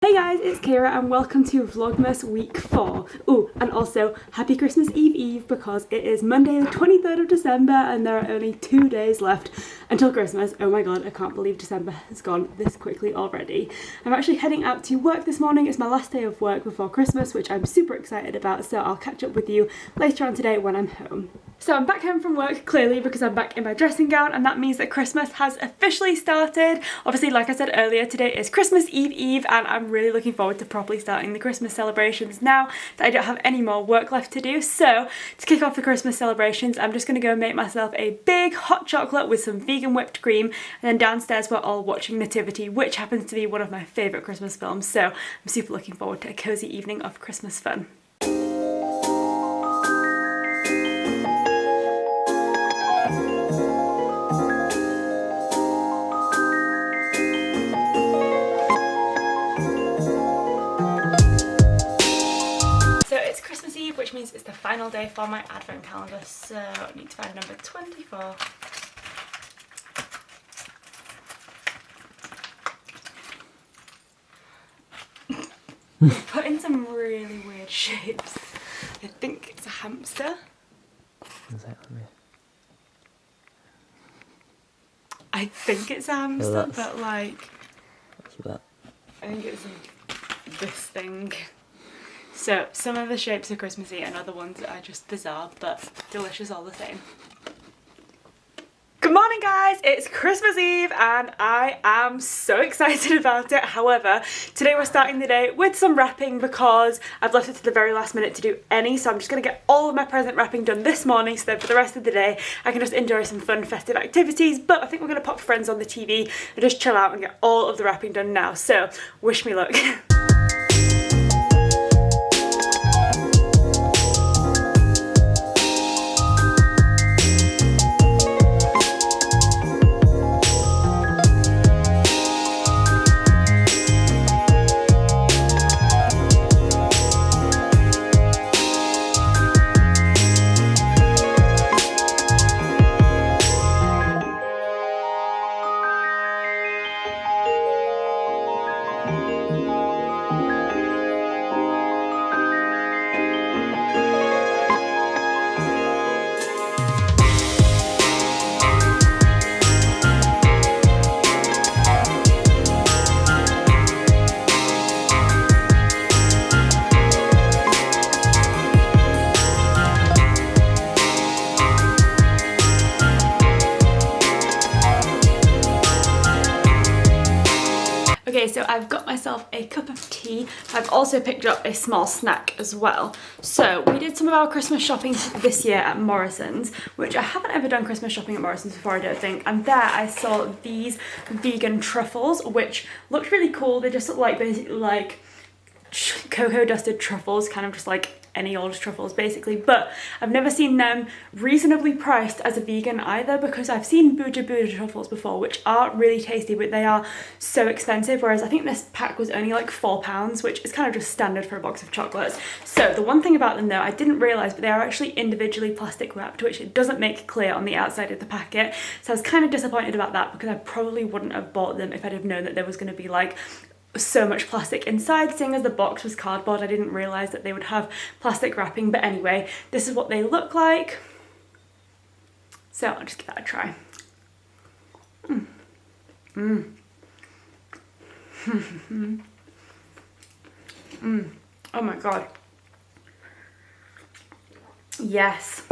Hey guys, it's Kira and welcome to Vlogmas week 4. Ooh, and also happy Christmas Eve because it is Monday the 23rd of December and there are only 2 days left until Christmas. Oh my god, I can't believe December has gone this quickly already. I'm actually heading out to work this morning. It's my last day of work before Christmas, which I'm super excited about, so I'll catch up with you later on today when I'm home. So I'm back home from work clearly because I'm back in my dressing gown, and that means that Christmas has officially started. Obviously, like I said earlier, today is Christmas Eve and I'm really looking forward to properly starting the Christmas celebrations now that I don't have any more work left to do. So to kick off the Christmas celebrations, I'm just going to go make myself a big hot chocolate with some vegan whipped cream, and then downstairs we're all watching Nativity, which happens to be one of my favourite Christmas films, so I'm super looking forward to a cosy evening of Christmas fun. Which means it's the final day for my advent calendar, so I need to find number 24. We've put in some really weird shapes. I think it's a hamster. Exactly. I think it's a hamster, Well, but like... What's that? I think it's this thing. So some of the shapes are Christmassy and other ones are just bizarre but delicious all the same. Good morning guys, it's Christmas Eve and I am so excited about it. However, today we're starting the day with some wrapping because I've left it to the very last minute to do any, so I'm just going to get all of my present wrapping done this morning so that for the rest of the day I can just enjoy some fun festive activities. But I think we're going to pop Friends on the TV and just chill out and get all of the wrapping done now, so wish me luck. Okay, so I've got myself a cup of tea. I've also picked up a small snack as well. So we did some of our Christmas shopping this year at Morrison's, which I haven't ever done Christmas shopping at Morrison's before, I don't think. And there I saw these vegan truffles, which looked really cool. They just look like basically like cocoa dusted truffles, kind of just like any old truffles basically, but I've never seen them reasonably priced as a vegan either, because I've seen Buddha truffles before, which are really tasty, but they are so expensive, whereas I think this pack was only like £4, which is kind of just standard for a box of chocolates. So the one thing about them though, I didn't realise, but they are actually individually plastic wrapped, which it doesn't make clear on the outside of the packet, so I was kind of disappointed about that because I probably wouldn't have bought them if I'd have known that there was going to be like so much plastic inside. Seeing as the box was cardboard, I didn't realise that they would have plastic wrapping, but anyway, this is what they look like, so I'll just give that a try. Oh my god, yes.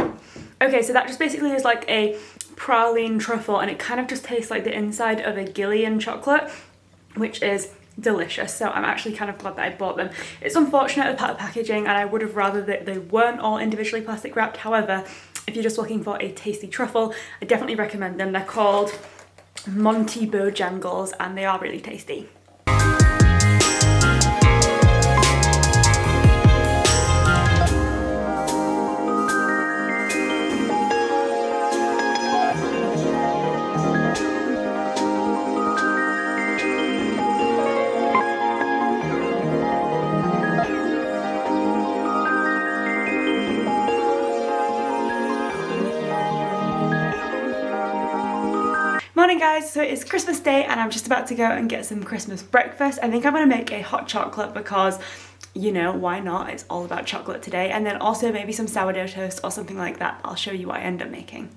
Okay, so that just basically is like a praline truffle, and it kind of just tastes like the inside of a Gillian chocolate, which is delicious. So I'm actually kind of glad that I bought them. It's unfortunate about the packaging, and I would have rather that they weren't all individually plastic wrapped. However, if you're just looking for a tasty truffle, I definitely recommend them. They're called Monty Bojangles and they are really tasty. Morning guys, so it's Christmas Day and I'm just about to go and get some Christmas breakfast. I think I'm going to make a hot chocolate because, you know, why not? It's all about chocolate today. And then also maybe some sourdough toast or something like that. I'll show you what I end up making.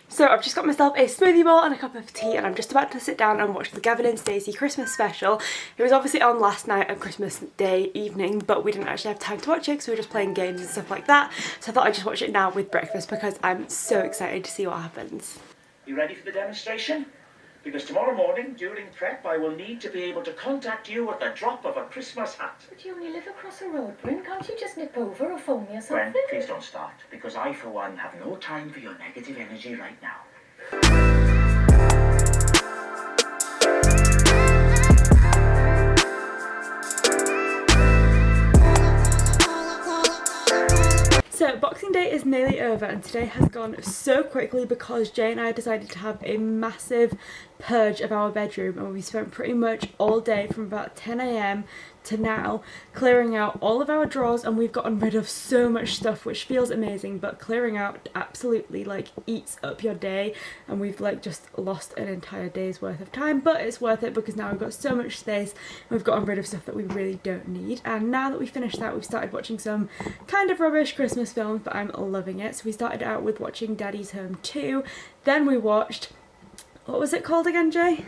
So I've just got myself a smoothie bowl and a cup of tea and I'm just about to sit down and watch the Gavin and Stacey Christmas special. It was obviously on last night on Christmas Day evening, but we didn't actually have time to watch it because we were just playing games and stuff like that. So I thought I'd just watch it now with breakfast because I'm so excited to see what happens. You ready for the demonstration? Because tomorrow morning, during prep, I will need to be able to contact you at the drop of a Christmas hat. But you only live across a road, Bryn. Can't you just nip over or phone me or something? Gwen, please don't start, because I, for one, have no time for your negative energy right now. So Boxing Day is nearly over and today has gone so quickly because Jay and I decided to have a massive purge of our bedroom and we spent pretty much all day from about 10 AM to now clearing out all of our drawers, and we've gotten rid of so much stuff, which feels amazing, but clearing out absolutely like eats up your day and we've like just lost an entire day's worth of time, but it's worth it because now we've got so much space and we've gotten rid of stuff that we really don't need. And now that we've finished that, we've started watching some kind of rubbish Christmas films, but I'm loving it. So we started out with watching Daddy's Home 2, then we watched, what was it called again, Jay?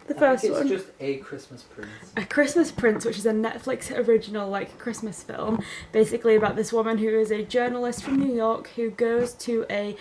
The first one. It's just A Christmas Prince. A Christmas Prince, which is a Netflix original like Christmas film, basically about this woman who is a journalist from New York who goes to a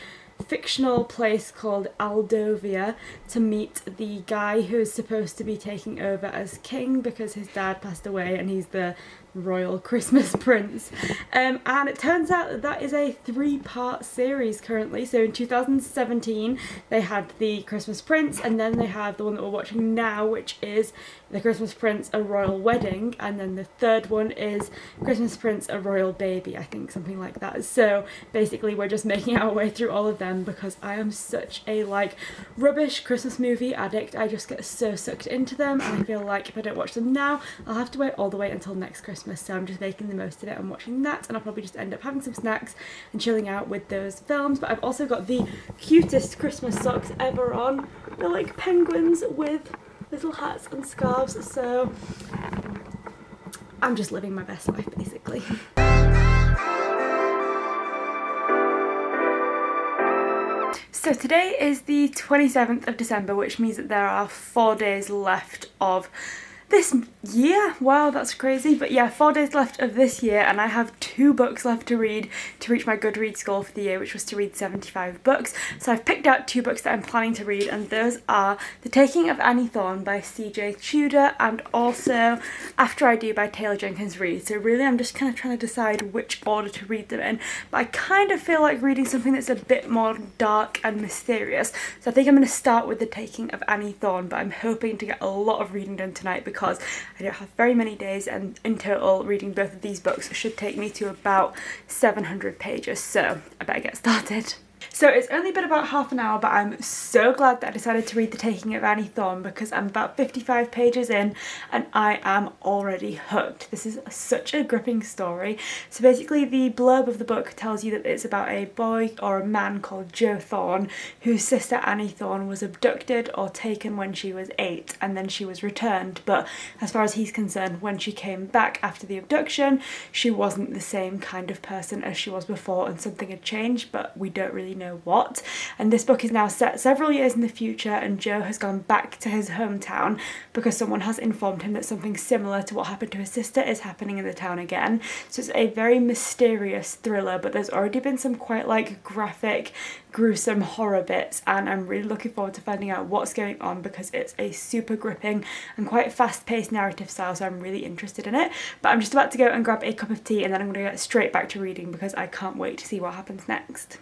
fictional place called Aldovia to meet the guy who is supposed to be taking over as king because his dad passed away and he's the royal Christmas prince. And it turns out that that is a 3-part series currently. So in 2017 they had the Christmas Prince, and then they have the one that we're watching now, which is the Christmas Prince A Royal Wedding, and then the third one is Christmas Prince A Royal Baby, I think, something like that. So basically we're just making our way through all of them because I am such a like rubbish Christmas movie addict. I just get so sucked into them and I feel like if I don't watch them now I'll have to wait all the way until next Christmas. So I'm just making the most of it and watching that, and I'll probably just end up having some snacks and chilling out with those films. But I've also got the cutest Christmas socks ever on. They're like penguins with little hats and scarves, so I'm just living my best life basically. So today is the 27th of December, which means that there are 4 days left of this year. Wow, that's crazy. But yeah, 4 days left of this year, and I have 2 books left to read to reach my Goodreads goal for the year, which was to read 75 books. So I've picked out 2 books that I'm planning to read, and those are The Taking of Annie Thorne by C.J. Tudor and also After I Do by Taylor Jenkins Reid. So really I'm just kind of trying to decide which order to read them in, but I kind of feel like reading something that's a bit more dark and mysterious. So I think I'm going to start with The Taking of Annie Thorne, but I'm hoping to get a lot of reading done tonight because I don't have very many days, and in total reading both of these books should take me to about 700 pages, so I better get started. So it's only been about half an hour, but I'm so glad that I decided to read The Taking of Annie Thorne because I'm about 55 pages in and I am already hooked. This is such a gripping story. So basically the blurb of the book tells you that it's about a boy or a man called Joe Thorne whose sister Annie Thorne was abducted or taken when she was 8 and then she was returned, but as far as he's concerned, when she came back after the abduction she wasn't the same kind of person as she was before and something had changed, but we don't really know what. And this book is now set several years in the future and Joe has gone back to his hometown because someone has informed him that something similar to what happened to his sister is happening in the town again. So it's a very mysterious thriller, but there's already been some quite like graphic, gruesome horror bits and I'm really looking forward to finding out what's going on because it's a super gripping and quite fast-paced narrative style, so I'm really interested in it. But I'm just about to go and grab a cup of tea and then I'm going to get straight back to reading because I can't wait to see what happens next.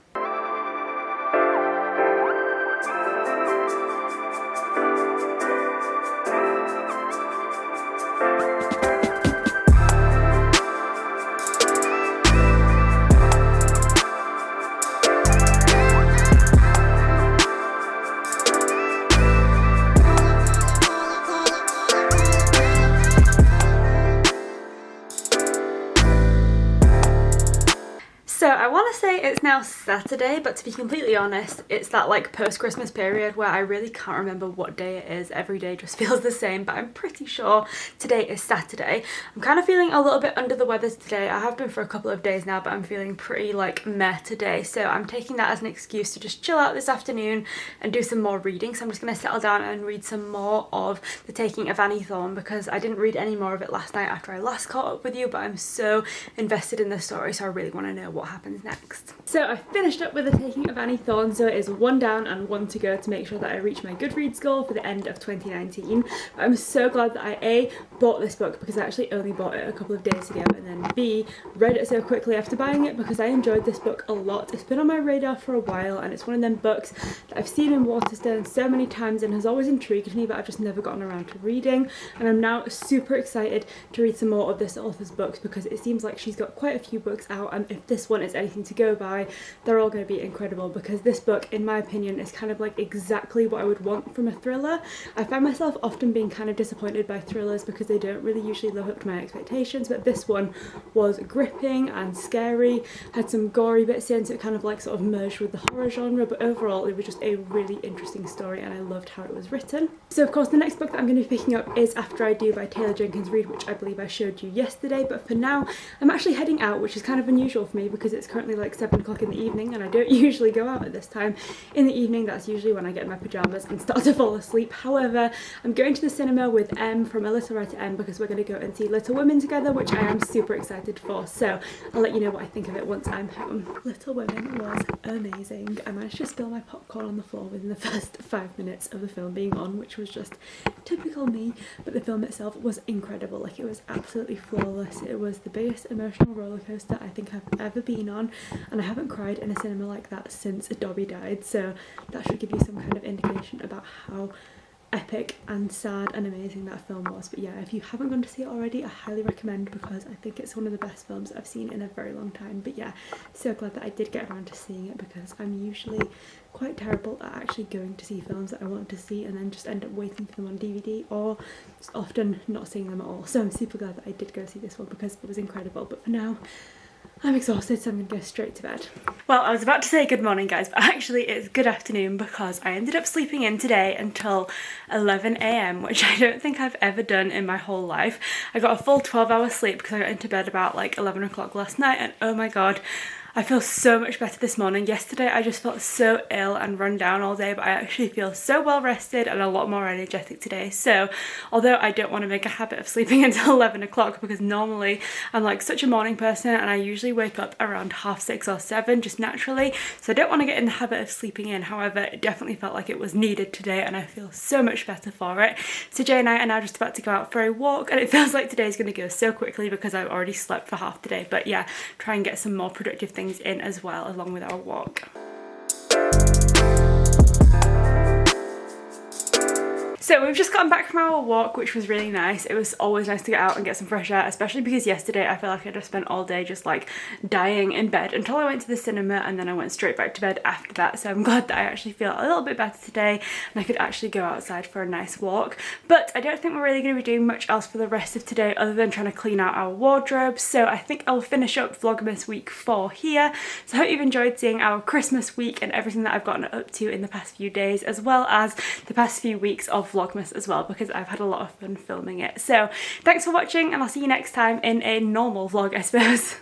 So I want to say it's now Saturday, but to be completely honest, it's that like post-Christmas period where I really can't remember what day it is. Every day just feels the same, but I'm pretty sure today is Saturday. I'm kind of feeling a little bit under the weather today. I have been for a couple of days now, but I'm feeling pretty like meh today. So I'm taking that as an excuse to just chill out this afternoon and do some more reading. So I'm just going to settle down and read some more of The Taking of Annie Thorne because I didn't read any more of it last night after I last caught up with you, but I'm so invested in the story, so I really want to know what happens next. So I finished up with The Taking of Annie Thorne, so it is 1 down and 1 to go to make sure that I reach my Goodreads goal for the end of 2019. But I'm so glad that I A, bought this book because I actually only bought it a couple of days ago, and then B, read it so quickly after buying it because I enjoyed this book a lot. It's been on my radar for a while and it's one of them books that I've seen in Waterstones so many times and has always intrigued me, but I've just never gotten around to reading, and I'm now super excited to read some more of this author's books because it seems like she's got quite a few books out, and if this one is anything to go by, they're all going to be incredible because this book, in my opinion, is kind of like exactly what I would want from a thriller. I find myself often being kind of disappointed by thrillers because they don't really usually live up to my expectations, but this one was gripping and scary, had some gory bits in, so it kind of like sort of merged with the horror genre, but overall it was just a really interesting story and I loved how it was written. So of course the next book that I'm going to be picking up is After I Do by Taylor Jenkins Reid, which I believe I showed you yesterday, but for now I'm actually heading out, which is kind of unusual for me because it's currently like 7 o'clock in the evening and I don't usually go out at this time in the evening. That's usually when I get in my pyjamas and start to fall asleep. However, I'm going to the cinema with Em from A Little Writer Em because we're going to go and see Little Women together, which I am super excited for, so I'll let you know what I think of it once I'm home. Little Women was amazing. I managed to spill my popcorn on the floor within the first 5 minutes of the film being on, which was just typical me, but the film itself was incredible. Like, it was absolutely flawless. It was the biggest emotional roller coaster I think I've ever been on, and I haven't cried in a cinema like that since Dobby died, so that should give you some kind of indication about how epic and sad and amazing that film was. But yeah, if you haven't gone to see it already, I highly recommend because I think it's one of the best films I've seen in a very long time. But yeah, so glad that I did get around to seeing it because I'm usually quite terrible at actually going to see films that I want to see and then just end up waiting for them on DVD or just often not seeing them at all. So I'm super glad that I did go see this one because it was incredible. But for now, I'm exhausted, so I'm going to go straight to bed. Well, I was about to say good morning, guys, but actually it's good afternoon because I ended up sleeping in today until 11 AM, which I don't think I've ever done in my whole life. I got a full 12-hour sleep because I got into bed about like 11 o'clock last night, and oh my god, I feel so much better this morning. Yesterday I just felt so ill and run down all day, but I actually feel so well rested and a lot more energetic today. So although I don't want to make a habit of sleeping until 11 o'clock because normally I'm like such a morning person and I usually wake up around 6:30 or 7 just naturally, so I don't want to get in the habit of sleeping in. However, it definitely felt like it was needed today and I feel so much better for it. So Jay and I are now just about to go out for a walk, and it feels like today's going to go so quickly because I've already slept for half the day. But yeah, try and get some more productive things in as well along with our walk. So we've just gotten back from our walk, which was really nice. It was always nice to get out and get some fresh air, especially because yesterday I feel like I just spent all day just like dying in bed until I went to the cinema, and then I went straight back to bed after that. So I'm glad that I actually feel a little bit better today and I could actually go outside for a nice walk. But I don't think we're really going to be doing much else for the rest of today other than trying to clean out our wardrobe. So I think I'll finish up Vlogmas week 4 here. So I hope you've enjoyed seeing our Christmas week and everything that I've gotten up to in the past few days, as well as the past few weeks of Vlogmas as well, because I've had a lot of fun filming it. So thanks for watching, and I'll see you next time in a normal vlog, I suppose.